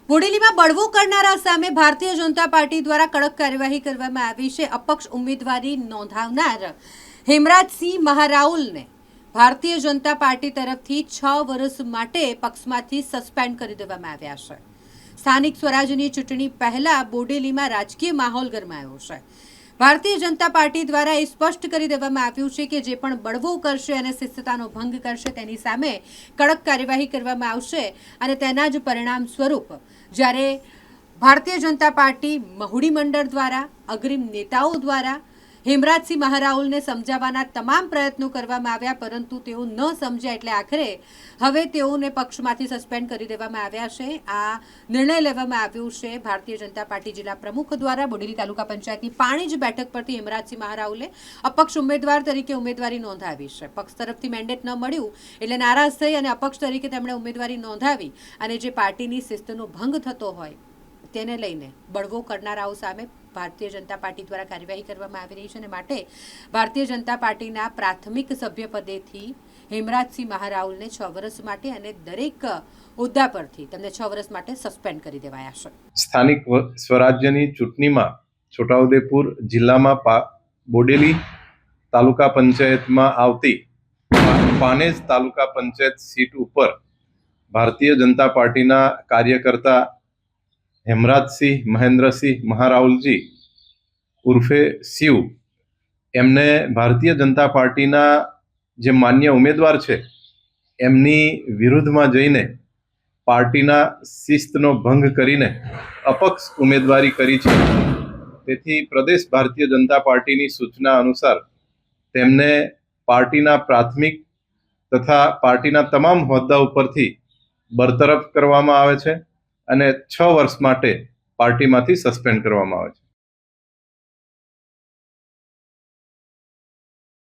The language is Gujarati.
બોડેલીમાં બળવો કરનારા સામે ભારતીય જનતા પાર્ટી દ્વારા કડક કાર્યવાહી કરવામાં આવી છે। અપક્ષ ઉમેદવારી નોંધાવનાર હેમરાજસિંહ મહારાઉલને ભારતીય જનતા પાર્ટી તરફથી 6 વર્ષ માટે પક્ષમાંથી સસ્પેન્ડ કરી દેવામાં આવ્યા છે। સ્થાનિક સ્વરાજ્યની ચૂંટણી પહેલા બોડેલીમાં રાજકીય માહોલ ગરમાયો છે। ભારતીય જનતા પાર્ટી દ્વારા એ સ્પષ્ટ કરી દેવામાં આવ્યું છે કે જે પણ બળવો કરશે અને શિસ્તતાનો ભંગ કરશે તેની સામે કડક કાર્યવાહી કરવામાં આવશે અને તેના જ પરિણામ સ્વરૂપ જ્યારે ભારતીય જનતા પાર્ટી મહુડી મંડળ દ્વારા અગ્રીમ નેતાઓ દ્વારા હેમરાજસિંહ મહારાઉલને સમજાવવાના તમામ પ્રયત્નો કરવામાં આવ્યા, પરંતુ તેઓ ન સમજ્યા એટલે આખરે હવે તેઓને પક્ષમાંથી સસ્પેન્ડ કરી દેવામાં આવ્યા છે। આ નિર્ણય લેવામાં આવ્યો છે ભારતીય જનતા પાર્ટી જિલ્લા પ્રમુખ દ્વારા। બોડેલી તાલુકા પંચાયતની પાણીજ બેઠક પરથી હેમરાજસિંહ મહારાઉલે અપક્ષ ઉમેદવાર તરીકે ઉમેદવારી નોંધાવી છે। પક્ષ તરફથી મેન્ડેટ ન મળ્યું એટલે નારાજ થઈ અને અપક્ષ તરીકે તેમણે ઉમેદવારી નોંધાવી અને જે પાર્ટીની શિસ્તનો ભંગ થતો હોય તેને લઈને બળવો કરનારાઓ સામે ભારતીય જનતા પાર્ટી દ્વારા કાર્યવાહી કરવામાં આવી રહી છે અને માટે ભારતીય જનતા પાર્ટીના પ્રાથમિક સભ્યપદેથી હેમરાજસિંહ મહારાઉલને 6 વર્ષ માટે અને દરેક હોદ્દા પરથી તેમને 6 વર્ષ માટે સસ્પેન્ડ કરી દેવાયા છે। સ્થાનિક સ્વરાજ્યની ચૂંટણીમાં છોટાઉદેપુર જિલ્લામાં બોડેલી તાલુકા પંચાયતમાં આવતી પાનેજ તાલુકા પંચાયત સીટ ઉપર ભારતીય જનતા પાર્ટીના કાર્યકર્તા હેમરાજસિંહ મહેન્દ્રસિંહ મહારાઉલજી ઉર્ફે શિવ એમને ભારતીય જનતા પાર્ટીના જે માન્ય ઉમેદવાર છે એમની વિરુદ્ધમાં જઈને પાર્ટીના શિસ્તનો ભંગ કરીને અપક્ષ ઉમેદવારી કરી છે। તેથી પ્રદેશ ભારતીય જનતા પાર્ટીની સૂચના અનુસાર તેમને પાર્ટીના પ્રાથમિક તથા પાર્ટીના તમામ હોદ્દા ઉપરથી બરતરફ કરવામાં આવે છે અને 6 વર્ષ માટે પાર્ટીમાંથી સસ્પેન્ડ કરવામાં આવે છે।